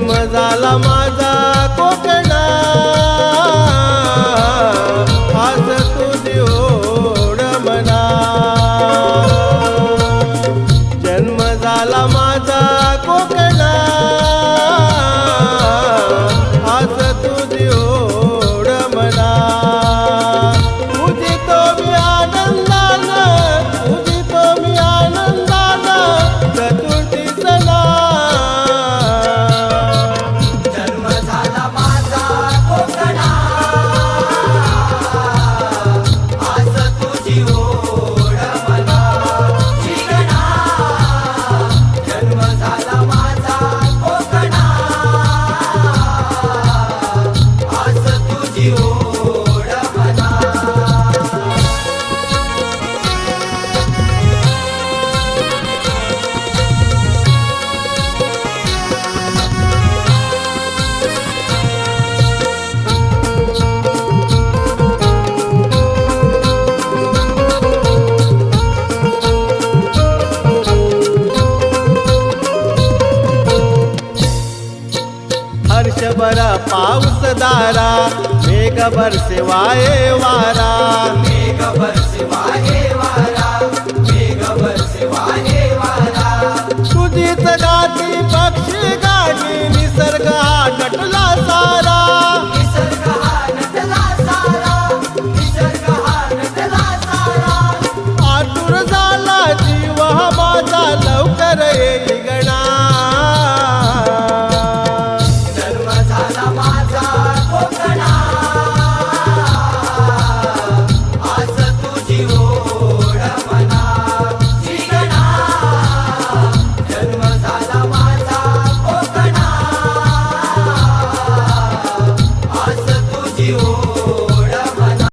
जन्म झाला माझा कोकणा, आज तुझी ओढ मना. जन्म झाला माझा कोकणा, आज तुझी ओढ मना. तुझी तो मी आनंदानं, तुझी तो मी आनंदानं चतुर्थी सणा. जन्म झाला माझा कोकणा, आज तुझी ओढ मला जीवना. जन्म झाला माझा कोकणा, आज तुझी ओढ मला. हर्षभरा पाऊस दारा, मेघ बरसे वाये वारा. मेघ बरसे वाहे वारा, मेघ बरसे वाहे वारा. तुझीच गाती पक्षी गाठी, निसर्ग